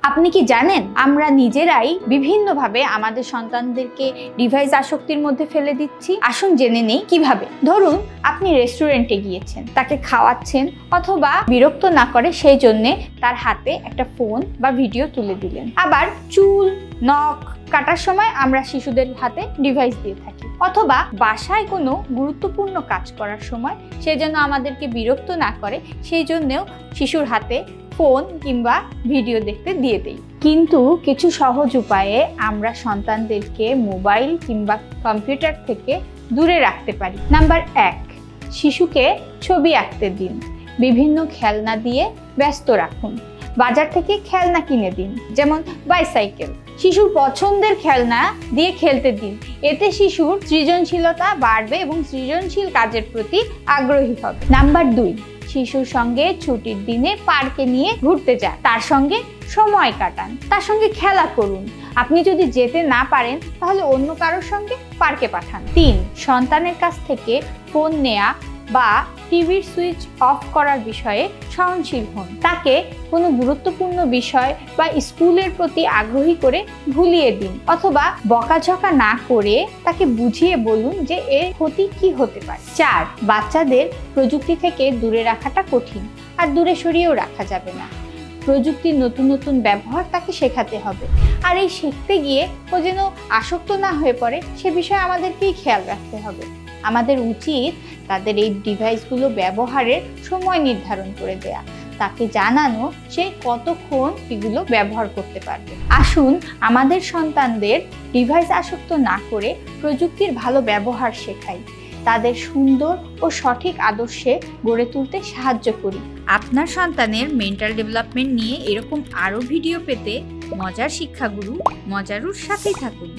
আপনি কি জানেন আমরা নিজেরাই বিভিন্নভাবে আমাদের সন্তানদেরকে ডিভাইস আসক্তির মধ্যে ফেলে দিচ্ছি? আসুন জেনে নেই কিভাবে। ধরুন আপনি রেস্টুরেন্টে গিয়েছেন, তাকে খাওয়াচ্ছেন অথবা বিরক্ত না করে সেই জন্য তার হাতে একটা ফোন বা ভিডিও তুলে দিলেন। আবার চুল, নখ কাটার সময় আমরা শিশুদের হাতে ডিভাইস দিয়ে থাকি, অথবা বাসায় কোনো গুরুত্বপূর্ণ কাজ করার সময় সে যেন আমাদেরকে বিরক্ত না করে সেই জন্যেও শিশুর হাতে ফোন কিংবা ভিডিও দেখতে দিয়ে দেই। কিন্তু কিছু সহজ উপায়ে আমরা সন্তানদেরকে মোবাইল কিংবা কম্পিউটার থেকে দূরে রাখতে পারি। নাম্বার 1, শিশুকে ছবি আঁকতে দিন, বিভিন্ন খেলনা দিয়ে ব্যস্ত রাখুন। বাজার থেকে খেলনা কিনে দিন, যেমন বাইসাইকেল। শিশুর পছন্দের খেলনা দিয়ে খেলতে দিন, এতে শিশুর সৃজনশীলতা বাড়বে এবং সৃজনশীল কাজের প্রতি আগ্রহী হবে। নাম্বার 2, শিশুর সঙ্গে ছুটির দিনে পার্কে নিয়ে ঘুরতে যান, তার সঙ্গে সময় কাটান, তার সঙ্গে খেলা করুন। আপনি যদি যেতে না পারেন তাহলে অন্য কারোর সঙ্গে পার্কে পাঠান। 3, সন্তানের কাছ থেকে ফোন নেয়া বা টিভির সুইচ অফ করার বিষয়ে সহনশীল হন। তাকে কোনো গুরুত্বপূর্ণ বিষয় বা স্কুলের প্রতি আগ্রহী করে ভুলিয়ে দিন, অথবা বকাঝকা না করে তাকে বুঝিয়ে বলুন যে এর ক্ষতি কি হতে পারে। 4, বাচ্চাদের প্রযুক্তি থেকে দূরে রাখাটা কঠিন, আর দূরে সরিয়েও রাখা যাবে না। প্রযুক্তির নতুন নতুন ব্যবহার তাকে শেখাতে হবে, আর এই শিখতে গিয়ে ও যেন আসক্ত না হয়ে পড়ে সে বিষয়ে আমাদেরকেই খেয়াল রাখতে হবে। আমাদের উচিত তাদের এই ডিভাইসগুলো ব্যবহারের সময় নির্ধারণ করে দেয়া, তাকে জানানো সে কতক্ষণ এগুলো ব্যবহার করতে পারবে। আসুন আমাদের সন্তানদের ডিভাইস আসক্ত না করে প্রযুক্তির ভালো ব্যবহার শেখাই, তাদের সুন্দর ও সঠিক আদর্শে গড়ে তুলতে সাহায্য করি। আপনার সন্তানের মেন্টাল ডেভেলপমেন্ট নিয়ে এরকম আরও ভিডিও পেতে মজার শিক্ষাগুরু মজারুর সাথেই থাকুন।